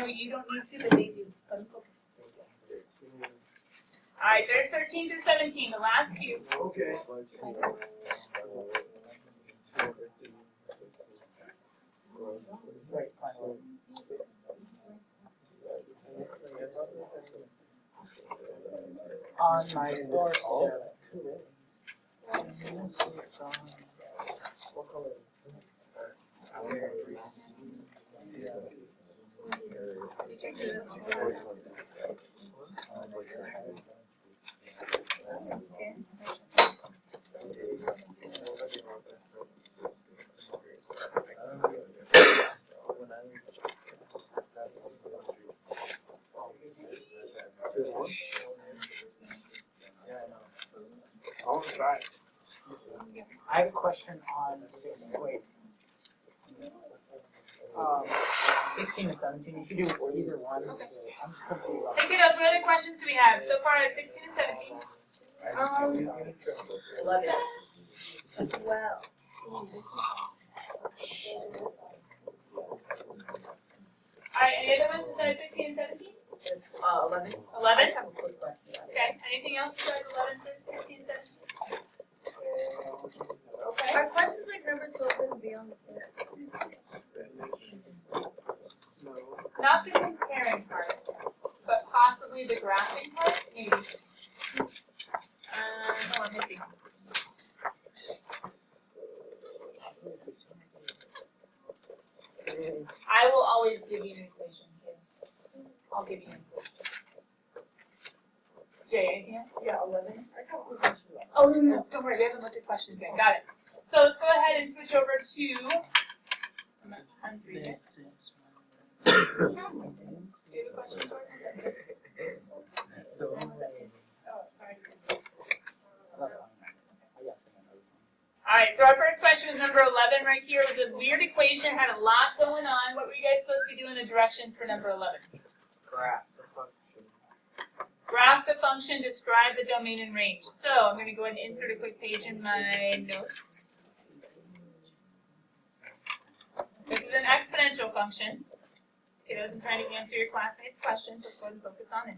know you don't need to, but they do. Let them focus. All right, there's 13 through 17, the last few. Okay. On my doorstep. I want to try it. I have a question on 16 and 17. You could do either one. Okay. I'm completely lost. Hey kiddos, what other questions do we have? So far I have 16 and 17. 11. 12. Alright, any other ones besides 16 and 17? 11. 11? have a quick question. Okay, anything else besides 11, 16, 17? Okay. Are questions like number 12 going to be on the Not the comparing part, but possibly the graphing part, maybe. Hold on, let me see. I will always give you an equation, kid. I'll give you an equation. Jay, anything else? Yeah, 11. I just have a quick question. Oh, no, don't worry, we haven't looked at questions yet. Got it. So let's go ahead and switch over to. I'm freezing. Do you have a question, Jordan? Oh, sorry. Alright, so our first question was number 11 right here. It was a weird equation, had a lot going on. What were you guys supposed to be doing the directions for number 11? Graph the function. Graph the function, describe the domain and range. So I'm going to go ahead and insert a quick page in my notes. This is an exponential function. Kiddos, I'm trying to answer your classmates' questions. Let's go ahead and focus on it.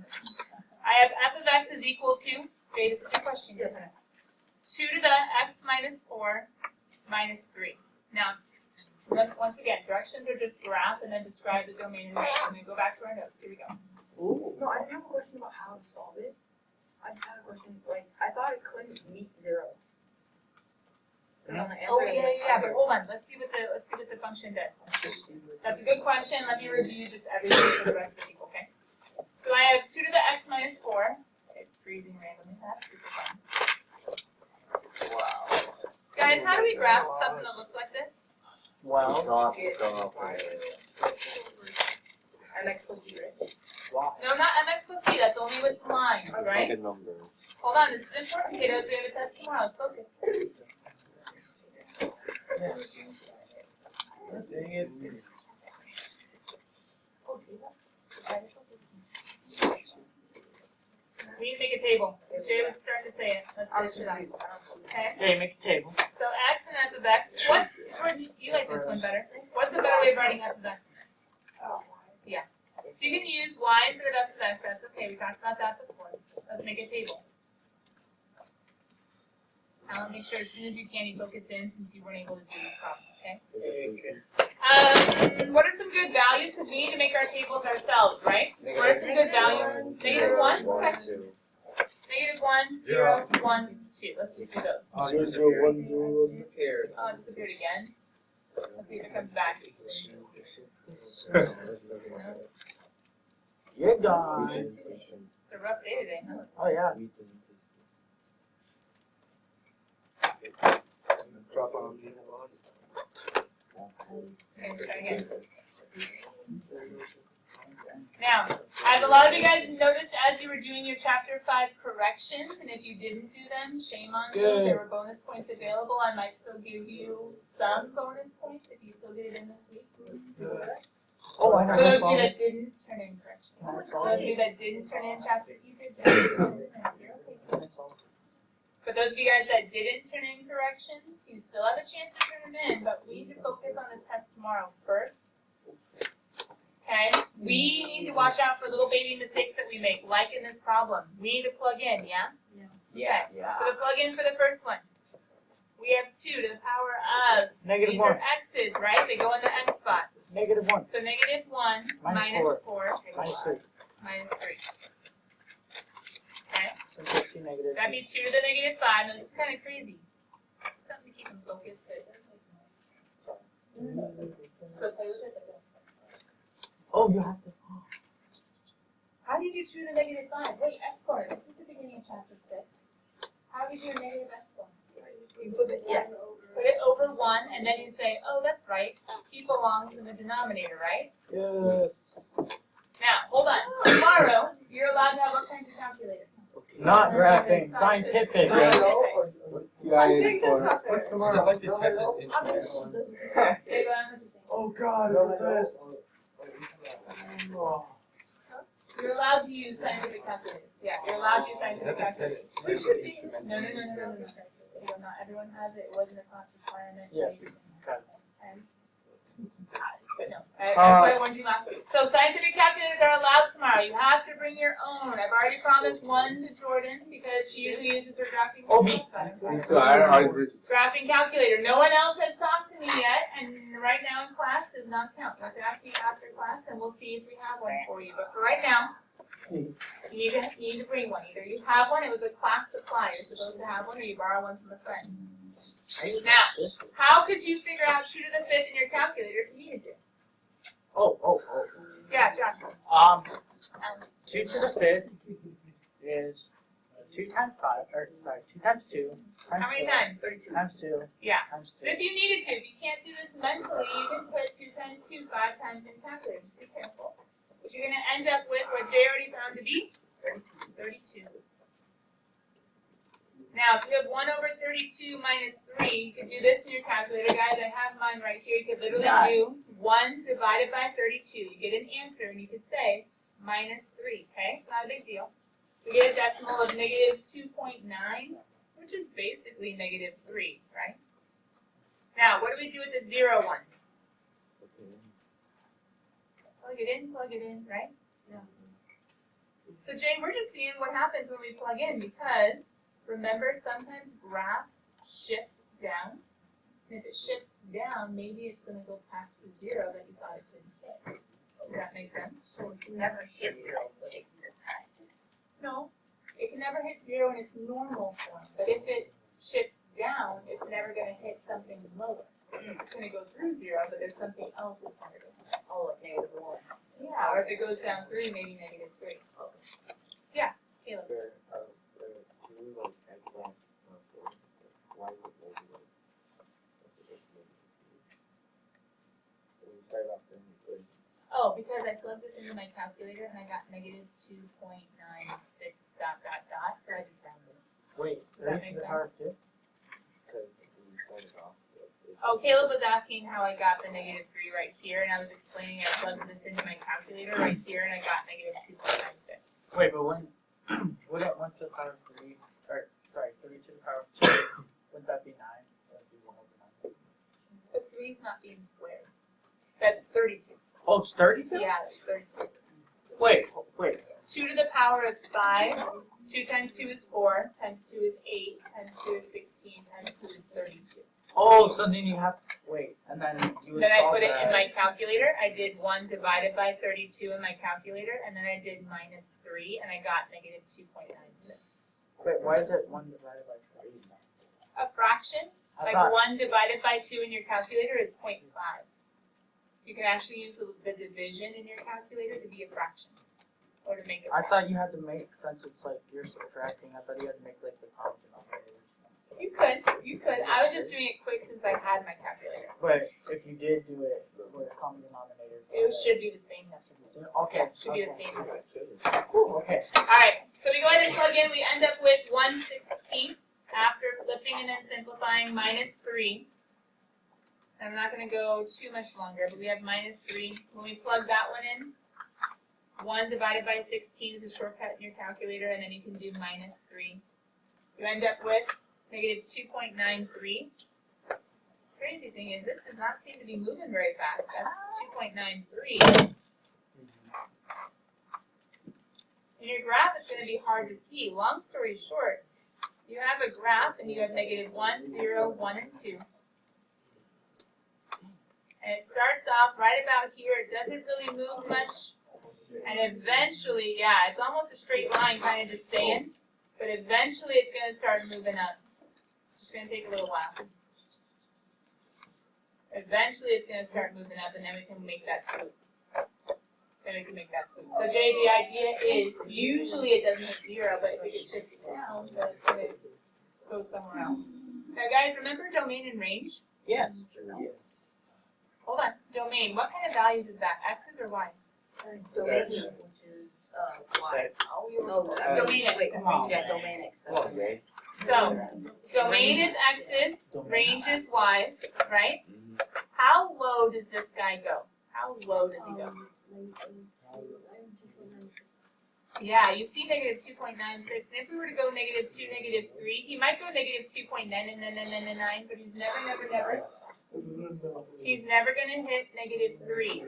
I have f of x is equal to, Jay, this is your question, isn't it? 2 to the x minus 4 minus 3. Now, once again, directions are just graph and then describe the domain and range. I'm going to go back to our notes. Here we go. Ooh. No, I didn't have a question about how to solve it. I just had a question, like, I thought it couldn't meet 0. And on the answer, Oh yeah, but hold on. Let's see what the function does. That's a good question. Let me review just everything for the rest of the people, okay? So I have 2 to the x minus 4. It's freezing randomly. That's super fun. Wow. Guys, how do we graph something that looks like this? Well, MX plus B, right? wow. No, not mx plus b. That's only with lines, right? Hold on. This is important, kiddos. We have a test tomorrow. Let's focus. Dang it. We need to make a table. Jay was starting to say it. Let's finish it up. Okay. Hey, make a table. So x and f of x. What's, Jordan, you like this one better. What's the better way of writing f of x? Yeah. So you can use y instead of f of x. That's okay. We talked about that before. Let's make a table. Now make sure as soon as you can you focus in since you weren't able to do these problems, okay? What are some good values? Because we need to make our tables ourselves, right? What are some good values? Negative 1? Okay. Negative 1, 0, 1, 2. Let's just do those. 0, 1, 0, disappeared. Oh, it disappeared again. Let's see if it comes back. You're gone. It's a rough day today, huh? Oh, yeah. Drop on these ones. Okay, let's try again. Now, as a lot of you guys noticed as you were doing your chapter 5 corrections, and if you didn't do them, shame on you. There were bonus points available. I might still give you some bonus points if you still get it in this week. Oh, I know. For those of you that didn't turn in corrections. For those of you that didn't turn in chapter, you did that. You're okay. For those of you guys that didn't turn in corrections, you still have a chance to turn them in, but we need to focus on this test tomorrow first. Okay? We watch out for little baby mistakes that we make, like in this problem. We need to plug in, yeah? Yeah. Okay. So to plug in for the first one, we have 2 to the power of, Negative these 1. are x's, right? They go in the x spot. Negative 1. So negative 1 Minus minus 4. 4 Minus 3. minus 3. Okay, So 15 negative. that'd be 2 to the negative 5. Now this is kind of crazy. Something to keep them focused. But so play with it. Oh, you have to. How do you do 2 to the negative 5? Wait, x-bar. This is the beginning of chapter 6. How do you do a negative x-bar? You flip it, yeah. Put it over 1, and then you say, oh, that's right. P belongs in the denominator, right? Yes. Now, hold on. Tomorrow, you're allowed to have what kinds of calculators? Not graphing. Scientific. I think that's not fair. What's tomorrow? Is that like the Texas Instruments one? Okay, go on with your thing. Oh God, it's the best. You're allowed to use scientific calculators. Yeah, you're allowed to use Is scientific that the calculators. Texas Instruments? No. Not everyone has it. It wasn't a class requirement. So Yes. you just- Got it. okay. But no, that's what I warned you last week. So scientific calculators are allowed tomorrow. You have to bring your own. I've already promised one to Jordan because she usually uses her graphing Oh, me. So I already. graphing calculator. No one else has talked to me yet, and right now in class does not count. You have to ask me after class, and we'll see if we have one for you. But for right now, you need to bring one. Either you have one, it was a class supply, you're supposed to have one, or you borrow one from a friend. Now, how could you figure out 2 to the 5th in your calculator if you needed to? Oh. Yeah, Josh. 2 to the 5th is 2 times 5, or sorry, 2 times 2. How many times? Times 2. Yeah. Times So 2. if you needed to, if you can't do this mentally, you can put 2 times 2 5 times in calculator. Just be careful. But you're going to end up with what Jay already found to be 32. Now, if you have 1 over 32 minus 3, you could do this in your calculator. Guys, I have mine right here. You could literally do 1 divided by 32. You get an answer, and you could say minus 3, okay? It's not a big deal. We get a decimal of negative 2.9, which is basically negative 3, right? Now, what do we do with the 0 one? Plug it in, right? Yeah. So, Jane, we're just seeing what happens when we plug in because remember, sometimes graphs shift down. And if it shifts down, maybe it's going to go past the 0 that you thought it couldn't hit. Does that make sense? So it can never hit 0, but it can get past it. No, it can never hit 0 in its normal form. But if it shifts down, it's never going to hit something lower. It's going to go through 0, but there's something else that's under it. Oh, like negative 1. Yeah, or if it goes down 3, maybe negative 3. Yeah, Caleb. Oh, because I plugged this into my calculator and I got negative 2.96 ... So I just rounded. Wait, Does that 3 make to the power of 2? Oh, Caleb was asking how I got the negative 3 right here, and I was explaining I plugged this into my calculator right here, and I got negative 2.96. Wait, but when would it 1 to the power of 3, or sorry, 3 to the power of 2, wouldn't that be 9? That would be 1 over 9. But 3's not being squared. That's 32. Oh, it's 32? Yeah, that's 32. Wait. 2 to the power of 5. 2 times 2 is 4, times 2 is 8, times 2 is 16, times 2 is 32. Oh, so then you have to wait, and then you would Then I solve put it that. in my calculator. I did 1 divided by 32 in my calculator, and then I did minus 3, and I got negative 2.96. Wait, why is it 1 divided by 3? A fraction, I like thought, 1 divided by 2 in your calculator is 0.5. You can actually use the division in your calculator to be a fraction, or to make it. I thought you had to make, since it's like you're subtracting, I thought you had to make like the common denominator. You could. I was just doing it quick since I had my calculator. But if you did do it with common denominators, It should be the same number. Okay. Should be the same number. Ooh, okay. Alright, so we go ahead and plug in, we end up with 1/16 after flipping and then simplifying minus 3. I'm not going to go too much longer, but we have minus 3. When we plug that one in, 1 divided by 16 is a shortcut in your calculator, and then you can do minus 3. You end up with negative 2.93. Crazy thing is, this does not seem to be moving very fast. That's 2.93. In your graph, it's going to be hard to see. Long story short, you have a graph and you have negative 1, 0, 1, and 2. And it starts off right about here. It doesn't really move much. And eventually, yeah, it's almost a straight line kind of just staying. But eventually it's going to start moving up. It's just going to take a little while. Eventually it's going to start moving up and then we can make that swoop. Then we can make that swoop. So Jay, the idea is, usually it doesn't hit 0, but if it gets shifted down, then it's going to go somewhere else. Now guys, remember domain and range? Yes. Yes. Hold on. Domain, what kind of values is that? X's or Y's? Domain, which is, Y. No, Domain X. wait, Come on, yeah, man. domain X. Come on, Ray. So, domain is X's, range is Y's, right? Mhm. How low does this guy go? How low does he go? Yeah, you see negative 2.96, and if we were to go negative 2, negative 3, he might go negative 2.9, but he's never going to hit negative 3.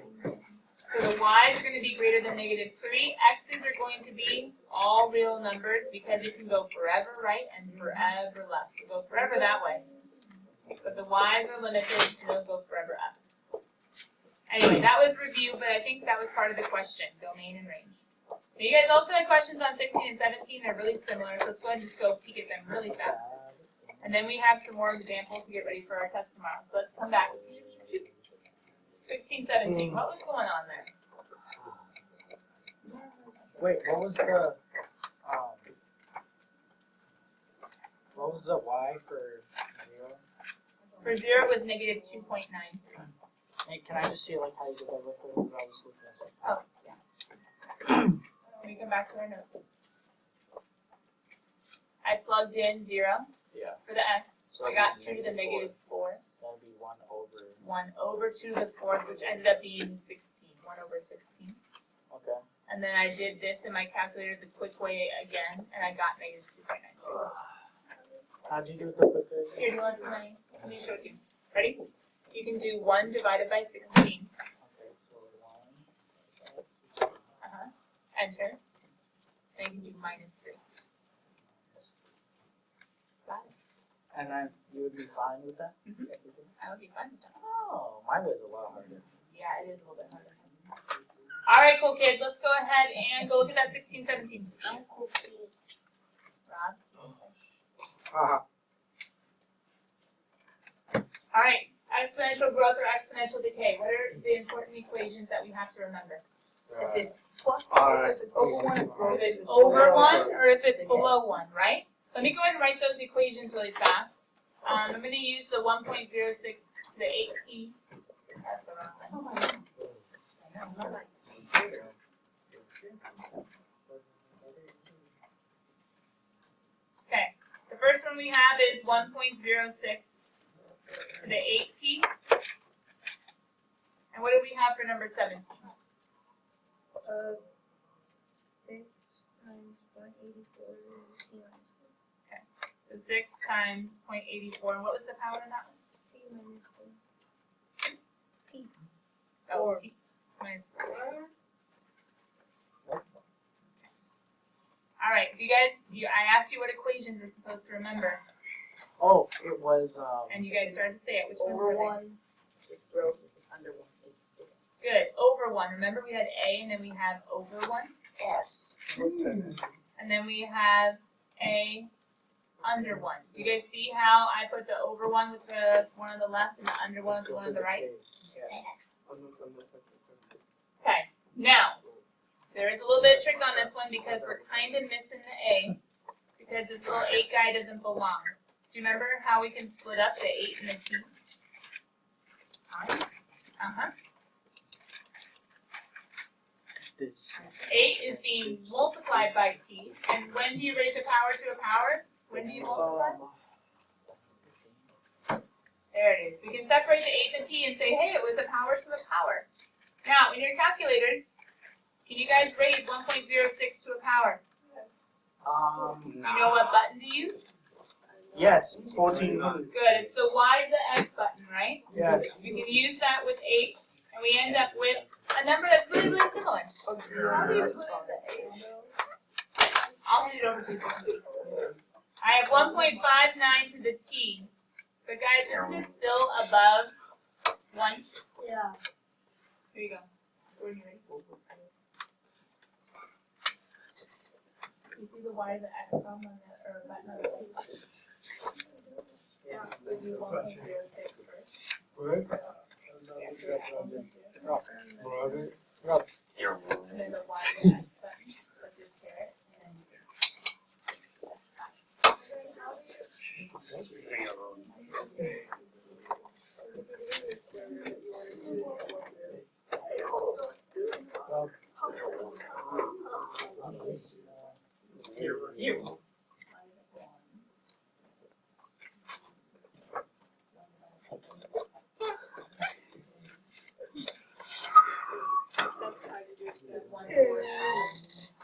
So the y's are going to be greater than negative 3. X's are going to be all real numbers because it can go forever right and forever left. It'll go forever that way. But the y's are limited and they'll go forever up. Anyway, that was review, but I think that was part of the question, domain and range. Now, you guys also had questions on 16 and 17. They're really similar, so let's go ahead and just go peek at them really fast. And then we have some more examples to get ready for our test tomorrow. So let's come back. 16, 17. What was going on there? Wait, what was the Y for 0? For 0 was negative 2.9. Hey, can I just see like how you did that real quick? I was looking at something. Oh, yeah. Can we come back to our notes? I plugged in 0 Yeah. for the x. I got 2 to the negative 4. That'd be 1 over. 1 over 2 to the 4th, which ended up being 16. 1 over 16. Okay. And then I did this in my calculator the quick way again, and I got negative 2.9. How'd you do it the quick way? Here, do you want to see my? Let me show it to you. Ready? You can do 1 divided by 16. Okay, so 1. Enter. Then you can do minus 3. Got it. And then you would be fine with that? Mhm. I would be fine with that. Oh, mine was a lot harder. Yeah, it is a little bit harder. All right, cool kids. Let's go ahead and go look at that 16, 17. Rob? Haha. All right. Exponential growth or exponential decay. What are the important equations that we have to remember? If it's plus, Alright. if it's over 1, it's growth. If it's over 1 or if it's below 1, right? Let me go ahead and write those equations really fast. I'm going to use the 1.06 to the 8t. That's the wrong That's one. not my name. I know, not like. Okay. The first one we have is 1.06 to the 8t. And what do we have for number 17? 6 times 184 t minus 4. So 6 times 0.84. And what was the power in that one? T minus 4. Oh, Four. t minus 4. All right, you guys, I asked you what equations we're supposed to remember, Oh, it was and you guys started to say it. Which ones Over were they? 1, it's growth. If it's under 1, it's Good. Over 1. Remember we had A, and then we have over 1, S. and then we have A under 1. Do you guys see how I put the over 1 with the one on the left and the under 1 with the one on the right? Okay. Now, there is a little bit of trick on this one because we're kind of missing the A because this little 8 guy doesn't belong. Do you remember how we can split up the 8 and the T? Uh-huh. This. 8 is being multiplied by T. And when do you raise a power to a power? When do you multiply? There it is. We can separate the 8 and the T and say, hey, it was a power to a power. Now, in your calculators, can you guys raise 1.06 to a power? You know what button to use? Yes, 14. Good. It's the Y to the X button, right? Yes. We can use that with 8, and we end up with a number that's really, really similar. How do you put in the 8? I'll hand it over to you so you can see. I have 1.59 to the t. But guys, isn't this still above 1? Yeah. Here you go. Jordan, you ready? You see the y to the x column on the, or button on the page? Yeah. So do 1.06 first. What? And then the y to the x button. That's your caret. And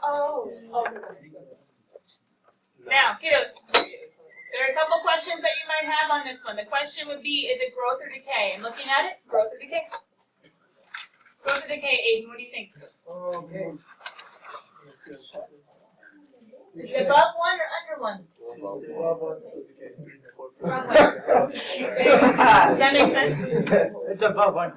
Oh. now, kiddos, there are a couple questions that you might have on this one. The question would be, is it growth or decay? I'm looking at it, growth or decay? Growth or decay, Aiden, what do you think? Okay. Is it above 1 or under 1? Wrong way. Does that make sense? It's above 1.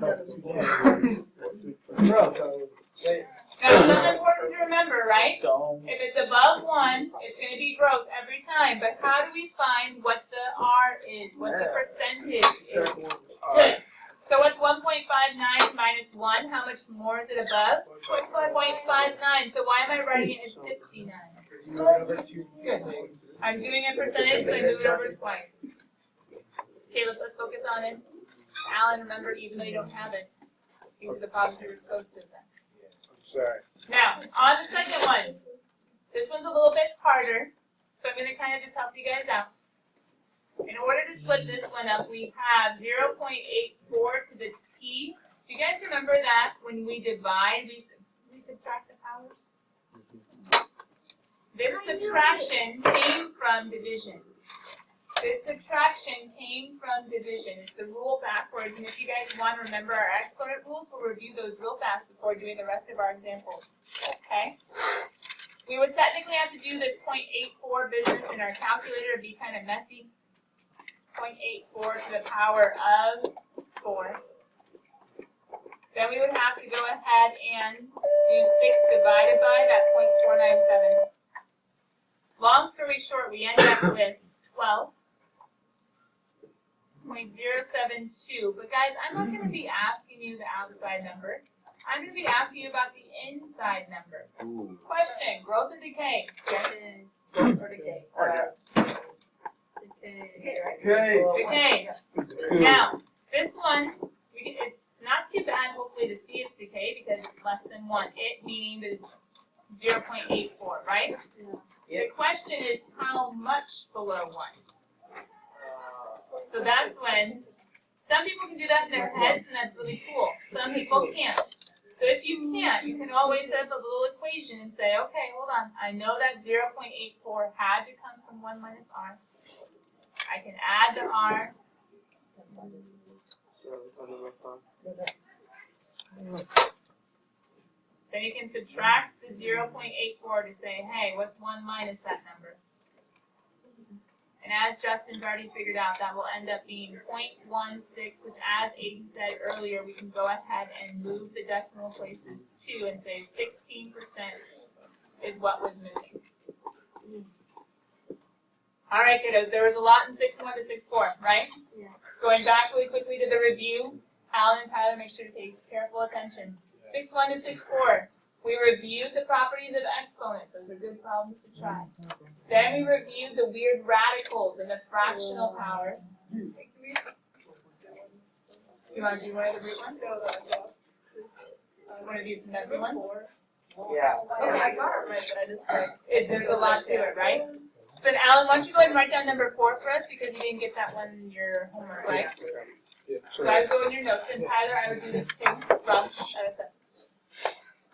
Now, something important to remember, right? Don't. If it's above 1, it's going to be growth every time. But how do we find what the R is? What the percentage is? Good. So what's 1.59 minus 1? How much more is it above? 0.59. So why am I writing it as 59? Good. I'm doing a percentage, so I move it over twice. Okay, let's focus on it. Alan, remember, even though you don't have it, these are the problems you were supposed to have done. Sorry. Now, on the second one. This one's a little bit harder, so I'm going to kind of just help you guys out. In order to split this one up, we have 0.84 to the t. Do you guys remember that when we divide, we subtract the powers? This subtraction came from division. This subtraction came from division. It's the rule backwards, and if you guys want to remember our exponent rules, we'll review those real fast before doing the rest of our examples. Okay? We would technically have to do this 0.84 business in our calculator. It'd be kind of messy. 0.84 to the power of 4. Then we would have to go ahead and do 6 divided by that 0.497. Long story short, we end up with 12. 0.072, but guys, I'm not going to be asking you the outside number. I'm going to be asking you about the inside number. Question, growth or decay? Growth or decay? Decay. Now, this one, it's not too bad, hopefully, to see its decay because it's less than 1. It meaning the 0.84, right? Yeah. The question is how much below 1? So that's when some people can do that in their heads, and that's really cool. Some people can't. So if you can't, you can always set up a little equation and say, okay, hold on. I know that 0.84 had to come from 1 minus r. I can add the r. Then you can subtract the 0.84 to say, hey, what's 1 minus that number? And as Justin's already figured out, that will end up being 0.16, which as Aiden said earlier, we can go ahead and move the decimal places to and say 16% is what was missing. All right, kiddos, there was a lot in 6.1 to 6.4, right? Yeah. Going back really quickly to the review, Alan and Tyler, make sure to pay careful attention. 6.1 to 6.4, we reviewed the properties of exponents. Those are good problems to try. Then we reviewed the weird radicals and the fractional powers. You want to do one of the root ones? One of these messy ones? Yeah. Okay, I got it right, but I just like. There's a lot to it, right? So then, Alan, why don't you go ahead and write down number 4 for us because you didn't get that one in your homework, right? So I would go in your notes, and Tyler, I would do this too. Rob,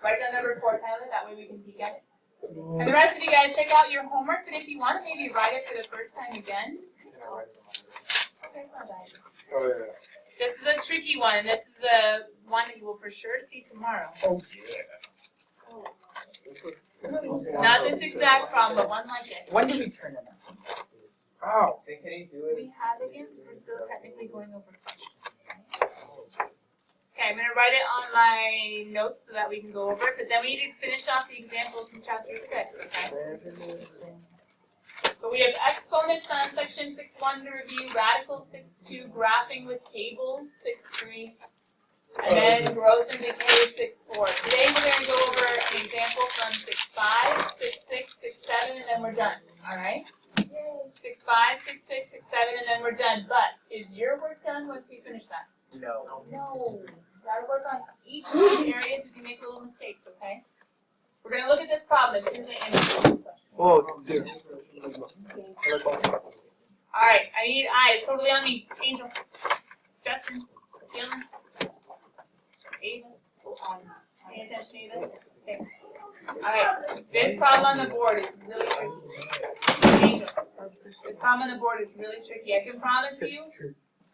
write down number 4, Tyler, that way we can peek at it. And the rest of you guys, check out your homework, but if you want to maybe write it for the first time again. Okay, it's not bad. Oh, yeah. This is a tricky one, and this is a one that you will for sure see tomorrow. Oh, yeah. Not Not this exact problem, but one like it. When do we turn it on? Ow. Can you do We have it again, so we're still technically going over questions. Okay, I'm gonna write it on my notes so that we can go over it, but then we need to finish off the examples from chapter 6, okay? But we have exponents on section 6.1 to review, radicals 6.2, graphing with tables 6.3, and then growth and decay 6.4. Today we're gonna go over an example from 6.5, 6.6, 6.7, and then we're done, alright? 6.5, 6.6, 6.7, and then we're done. But is your work done once we finish that? No. No. Gotta work on each of these areas. We can make little mistakes, okay? We're gonna look at this problem as soon as I answer this question. Oh, dear. Alright, I need eyes. Totally on me. Angel. Justin. Dylan. Ava. Pay attention, Ava. Okay. Alright, this problem on the board is really tricky. Angel. This problem on the board is really tricky. I can promise you,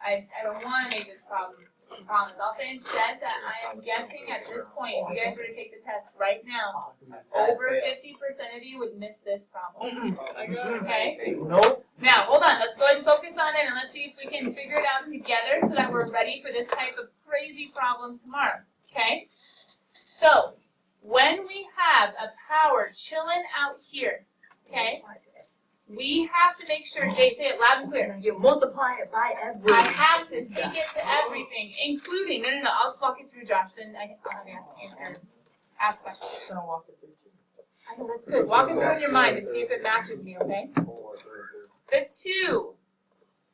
I don't want to make this problem. I promise. I'll say instead that I am guessing at this point, if you guys were to take the test right now, over 50% of you would miss this problem. Okay? Nope. Now, hold on. Let's go ahead and focus on it, and let's see if we can figure it out together so that we're ready for this type of crazy problem tomorrow. Okay? So, when we have a power chilling out here, okay, we have to make sure, Jay, say it loud and clear. You multiply it by everything. I have to take it to everything, including, no, I'll just walk it through, Josh, then I'll have you ask questions. Just gonna walk it through too. I know, that's good. Walk it through in your mind and see if it matches me, okay? The 2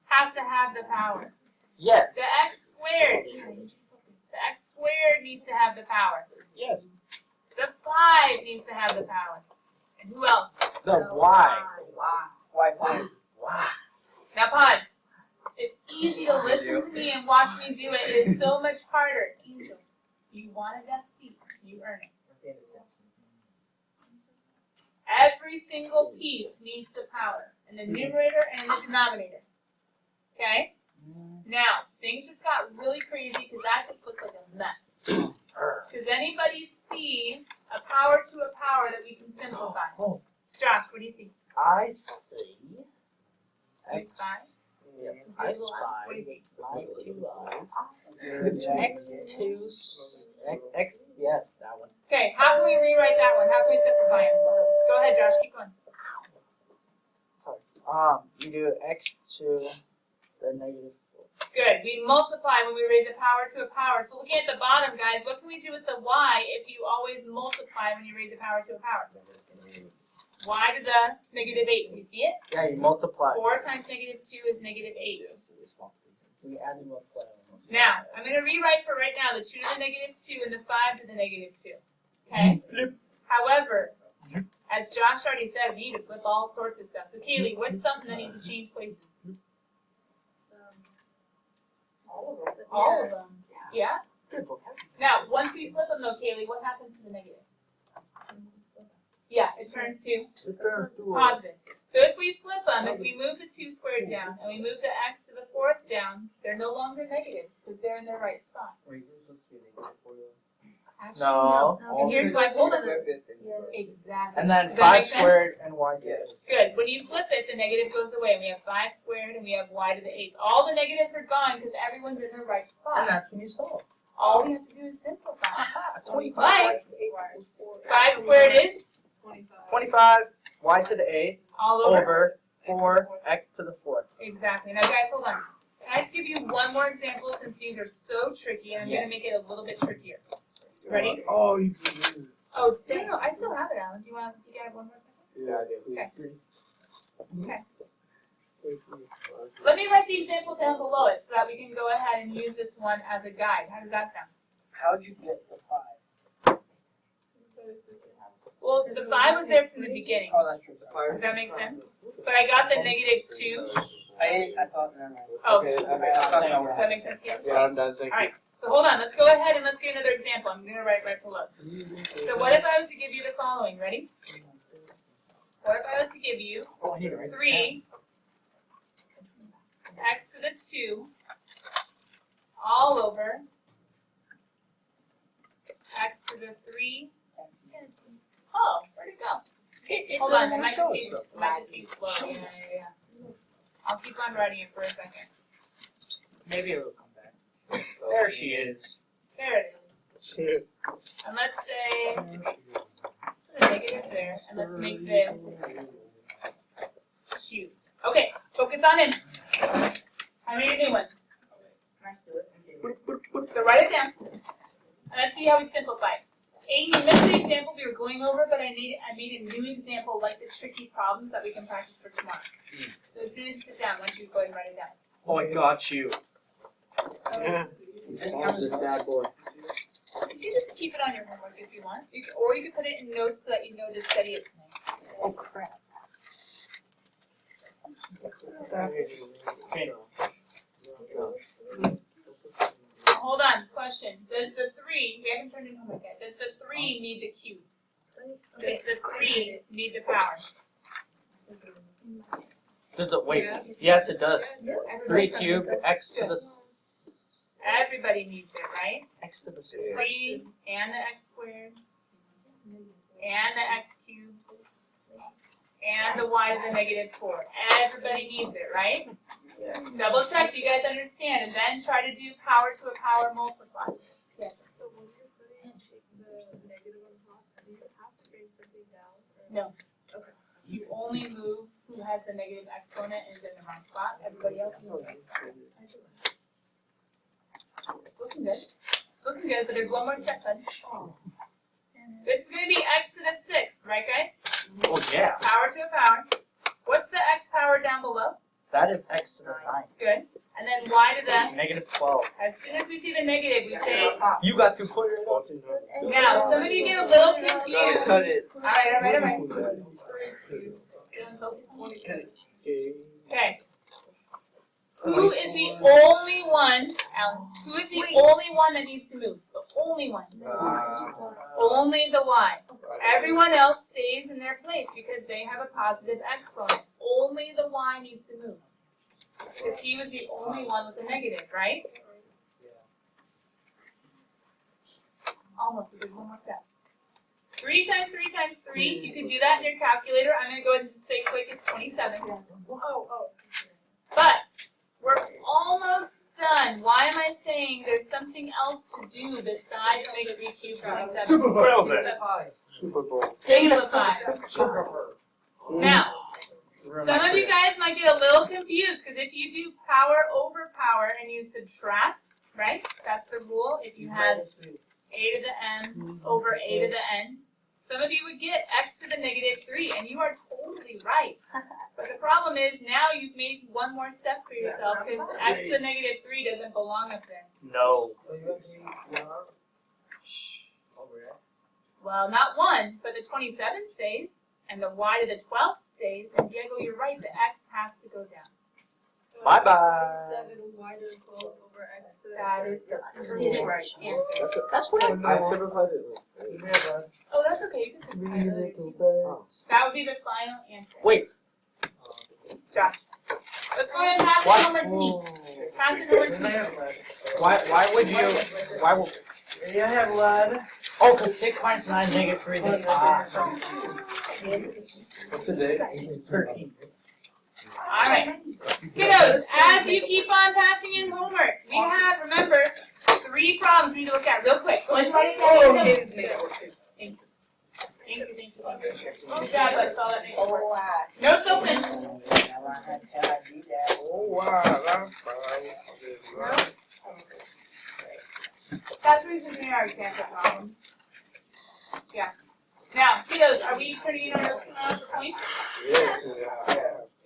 has to have the power. Yes. The x squared, the x squared needs to have the power. Yes. The 5 needs to have the power. And who else? The Y. Why? Why? Now pause. It's easy to listen to me and watch me do it. It is so much harder. Angel, you wanted that seat. You earn it. Every single piece needs the power. In the numerator and the denominator. Okay? Now, things just got really crazy because that just looks like a mess. Does anybody see a power to a power that we can simplify? Josh, what do you see? I see. You spy? I spy. What do you see? I have 2 eyes. X, yes, that one. Okay, how can we rewrite that one? How can we simplify it? Go ahead, Josh, keep going. You do x to the negative 4. Good. We multiply when we raise a power to a power. So looking at the bottom, guys, what can we do with the y if you always multiply when you raise a power to a power? Y to the negative 8. Do you see it? Yeah, you multiply. 4 times negative 2 is negative 8. We add and multiply. Now, I'm going to rewrite for right now the 2 to the negative 2 and the 5 to the negative 2. Okay? However, as Josh already said, we need to flip all sorts of stuff. So Kaylee, what's something that needs to change places? All of them. All of them. Yeah? Good vocabulary. Now, once we flip them though, Kaylee, what happens to the negative? Yeah, it turns to positive. So if we flip them, if we move the 2 squared down and we move the x to the 4th down, they're no longer negatives because they're in their right spot. Wait, is this supposed to be negative for you? Actually, No. And here's why. Hold on. Yeah. Exactly. And then Does that 5 make sense? squared and y cubed. Yes. Good. When you flip it, the negative goes away. We have 5 squared and we have y to the 8th. All the negatives are gone because everyone's in their right And spot. that's when you solve. All we have to do is simplify. Aha, 25. Right. 5 squared is 25, y to the 8th, all over. over 4, x to the 4th. Exactly. Now, guys, hold on. Can I just give you one more example since these are so tricky, and I'm going to make it a little bit trickier. Ready? Oh, you did it. Oh, no, I still have it, Alan. Do you want? You got one more second? Yeah, I do. Okay. Let me write the example down below it so that we can go ahead and use this one as a guide. How does that sound? How'd you get the 5? Well, the 5 was there from the beginning. Oh, that's true. Does that make sense? But I got the negative 2. I thought, never mind. Oh, Okay, does that makes sense. that make sense, Caleb? Yeah, I'm done, thank you. Alright, so hold on. Let's go ahead and let's get another example. I'm going to write right below. So what if I was to give you the following? Ready? What if I was to give you Oh, I need to write this 3 x to the 2 all over x to the 3. Oh, where'd it go? Hold on, it might just be slow. Yeah. I'll keep on writing it for a second. Maybe it'll come back. So There she is. There it is. And let's say, put a negative there, and let's make this cute. Okay, focus on it. I made a new one. So write it down. And let's see how we simplify it. Aiden, you missed the example we were going over, but I made a new example like the tricky problems that we can practice for tomorrow. So as soon as you sit down, why don't you go ahead and write it down. Oh, I got you. This counts as bad boy. You can just keep it on your homework if you want. Or you can put it in notes so that you know to study it tonight. Oh crap. Okay. Hold on, question. Does the 3, we haven't turned in homework yet, does the 3 need the cube? Does the 3 need the power? Does it wait? Yes, it does. Everybody 3 cubed x to the Everybody needs it, right? x to the 6. 3 and the x squared and the x cubed and the y to the negative 4. Everybody needs it, right? Double check you guys understand and then try to do power to a power multiply. So when you're putting the negative on top, do you have to bring something down? Or? No. Okay. You only move who has the negative exponent and is in the wrong spot. Everybody else is okay. Looking good. Looking good, but there's one more step, bud. This is going to be x to the 6th, right guys? Oh yeah. Power to a power. What's the x power down below? That is x to the 9. Good. And then y to the, Negative 12. as soon as we see the negative, we say, You got to put it up. now, some of you get a little Gotta confused. cut it. Alright. Okay. Who is the only one, Alan, who is the only one that needs to move? The only one. Only the y. Everyone else stays in their place because they have a positive exponent. Only the y needs to move. Because he was the only one with a negative, right? Almost, but there's one more step. 3 times 3 times 3, you can do that in your calculator. I'm going to go ahead and just say quick, it's 27. But we're almost done. Why am I saying there's something else to do besides make 3 cubed 27? Well then. Super Bowl. Simplify. Now, some of you guys might get a little confused because if you do power over power and you subtract, right? That's the rule. If you have a to the m over a to the n, some of you would get x to the negative 3, and you are totally right. But the problem is now you've made one more step for yourself because x to the negative 3 doesn't belong up there. No. Well, not 1, but the 27 stays, and the y to the 12th stays, and Diego, you're right, the x has to go down. Bye bye. 7 y to the 12 over x to the That is the correct answer. That's what I simplified it. Oh, that's okay, you can simplify it later too. That would be the final answer. Wait. Josh. Let's go ahead and pass it over to me. Pass it over to me. Why would you? Why would? You have lead. Oh, because 6 minus 9 negative 3. Then What's the date? 13. Alright. Kiddos, as you keep on passing in homework, we have, remember, 3 problems we need to look at real quick. Go ahead and write it down. Oh, kids make it work too. Thank you. Good job, let's all that make it work. Notes open. Oh wow, that's fine. That's where we can do our example problems. Yeah. Now, kiddos, are we turning in our notes now for points? Yes.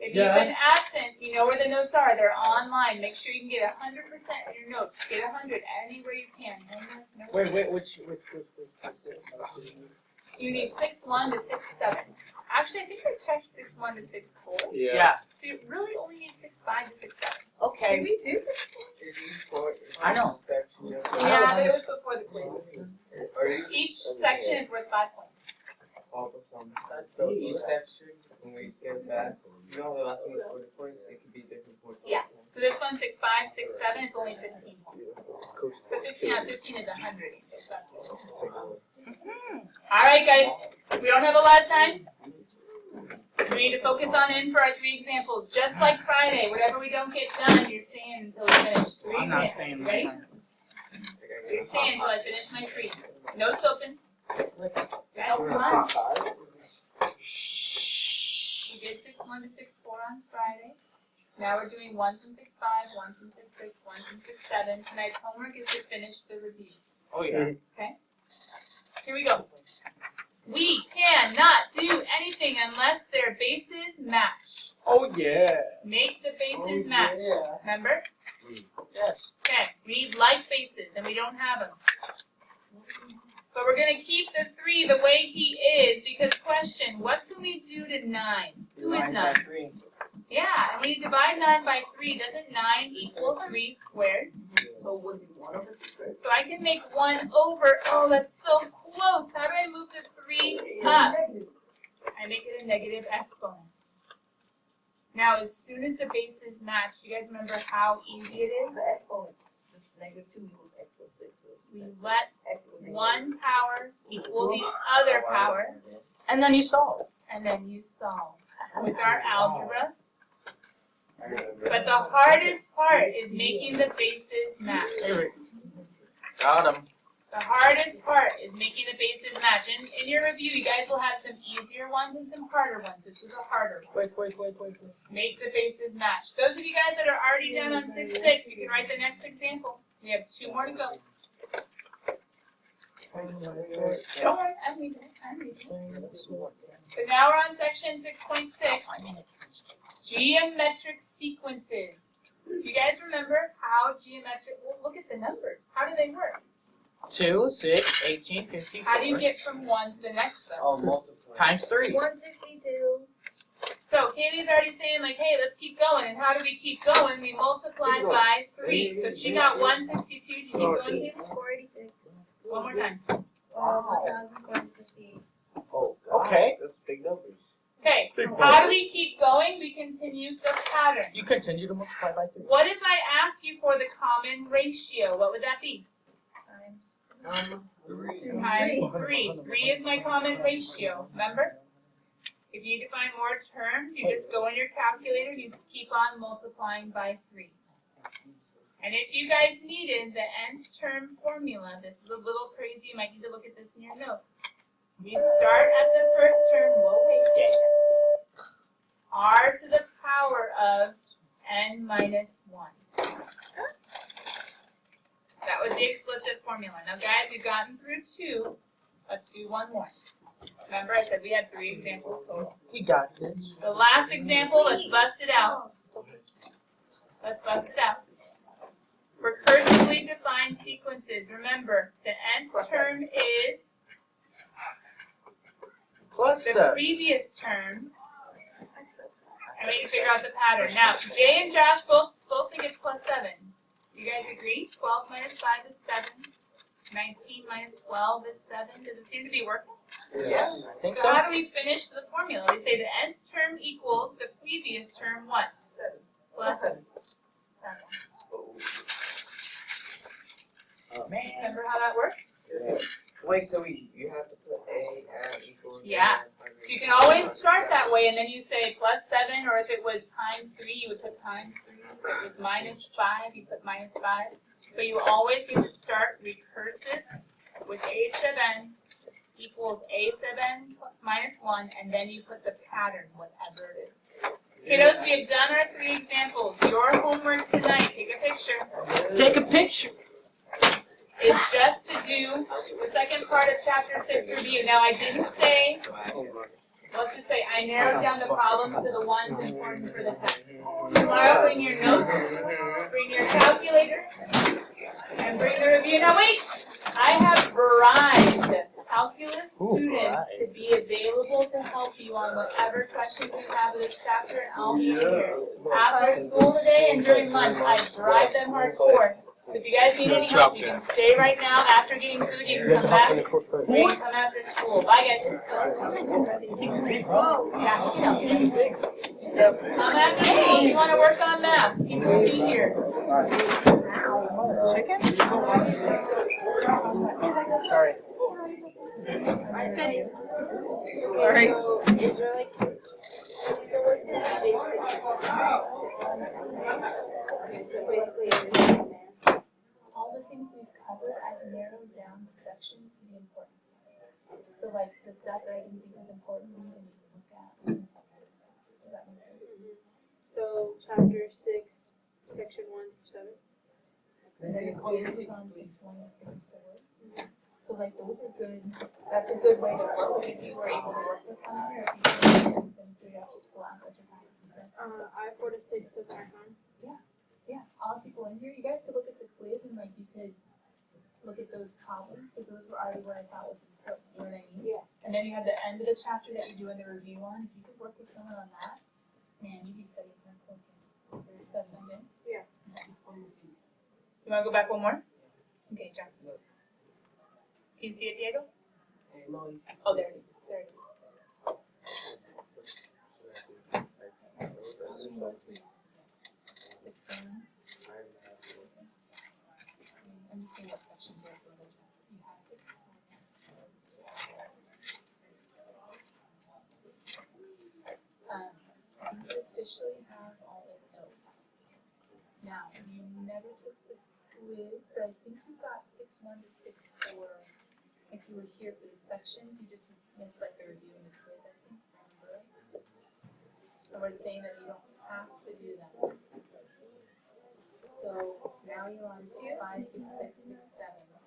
If you've been absent, you know where the notes are. They're online. Make sure you can get 100% in your notes. Get 100 anywhere you can. No. Wait, which? You need 6-1 to 6-7. Actually, I think I checked 6-1 to 6-4. Yeah. So you really only need 6-5 to 6-7. Okay. Did we do 6-4? I know. Yeah, but it was before the quiz. Each section is worth 5 points. So each section, when we get that, you know the last one was 40 points, it could be different points. Yeah. So this one's 6-5, 6-7, it's only 15 points. But 15 out of 15 is 100. Alright guys, we don't have a lot of time. So we need to focus on N for our 3 examples. Just like Friday, whatever we don't get done, you're staying until we finish. 3 I'm not examples. staying. Ready? You're staying until I finish my 3. Notes open. Guys, come on. We did 6-1 to 6-4 on Friday. Now we're doing 1 from 6-5, 1 from 6-6, 1 from 6-7. Tonight's homework is to finish the review. Oh yeah. Here we go. We cannot do anything unless their bases match. Oh yeah. Make the bases match. Remember? Yes. Okay, we need like bases and we don't have them. But we're going to keep the 3 the way he is because question, what can we do to 9? Who is 9? Yeah, and we divide 9 by 3. Doesn't 9 equal 3 squared? So I can make 1 over. Oh, that's so close. How do I move the 3 up? I make it a negative exponent. Now, as soon as the bases match, you guys remember how easy it is? The exponents, just -2 equals x plus 6. We let one power equal the other power, And then you solve. and then you solve with our algebra. But the hardest part is making the bases match. Got him. The hardest part is making the bases match. In your review, you guys will have some easier ones and some harder ones. This was a harder one. Wait. Make the bases match. Those of you guys that are already done on 6-6, you can write the next example. We have 2 more to go. Don't worry, I'm reading it. But now we're on section 6.6. Geometric sequences. Do you guys remember how geometric, well, look at the numbers. How do they work? 2, 6, 18, 54. How do you get from one to the next though? Oh, multiply. Times 3. 162. So Katie's already saying like, hey, let's keep going. And how do we keep going? We multiply by 3. So she got 162. Did you keep going, Katie? 486. One more time. 1,450. Oh, Okay. That's big numbers. Okay, how do we keep going? We continue the pattern. You continue to multiply by 3. What if I ask you for the common ratio? What would that be? Times 3. 3 is my common ratio, remember? If you need to find more terms, you just go in your calculator and you just keep on multiplying by 3. And if you guys needed the nth term formula, this is a little crazy, you might need to look at this in your notes. We start at the first term, we'll wait. R to the power of n minus 1. That was the explicit formula. Now guys, we've gotten through 2. Let's do 1 more. Remember I said we had 3 examples total. We got this. The last example, let's bust it out. Let's bust it out. Recursively defined sequences. Remember, the nth term is Plus the 7. previous term. And we need to figure out the pattern. Now, Jay and Josh both think it's plus 7. You guys agree? 12 minus 5 is 7. 19 minus 12 is 7. Does it seem to be working? Yes. I think So so. how do we finish the formula? We say the nth term equals the previous term what? 7. Plus 7. Man. Remember how that works? Wait, so you have to put a and equals. Yeah. So you can always start that way, and then you say plus 7, or if it was times 3, you would put times 3. If it was minus 5, you put minus 5. But you always get to start recursive with a sub n equals a sub n minus 1, and then you put the pattern, whatever it is. Kiddos, we have done our 3 examples. Your homework tonight, take a picture, Take a picture. is just to do the second part of chapter 6 review. Now, I didn't say, let's just say I narrowed down the problems to the ones important for the test. Tomorrow, bring your notes, bring your calculator, and bring the review. Now wait, I have bribed calculus students to be available to help you on whatever questions you have of this chapter, and I'll be here after school today and during lunch. I bribed them hardcore. So if you guys need any help, you can stay right now. After getting food, you can come back. You can come after school. Bye, guys. Yeah, come after school. You want to work on math? People will be here. Chicken? Sorry. Sorry. basically everything in there. All the things we've covered, I've narrowed down the sections to the important stuff. So like the stuff that I didn't think was important, we didn't even look at. Does that make sense? So chapter 6, section 1 through 7. And then the quiz was on 6.1 to 6.4. So like those are good, that's a good way to work if you were able to work with someone or if you did things and figure out school and budget practices. I 4 to 6 of Icon. Yeah, all the people in here, you guys could look at the quiz and like you could look at those problems because those were already what I thought was important, you know what I mean? Yeah. And then you have the end of the chapter that you're doing the review on, if you could work with someone on that, man, you'd be studying for a cool game. That sound good? Yeah. You wanna go back one more? Okay, Jackson. Can you see it, Diego? Oh, there it is, there it is. Six, one. I'm just seeing what sections are for the you have six. You officially have all the notes. Now, you never took the quiz, but I think you got 6.1 to 6.4. If you were here for the sections, you just missed like the review and the quiz, I think. Remember? I was saying that you don't have to do that. So now you're on 6.5, 6.6, 6.7.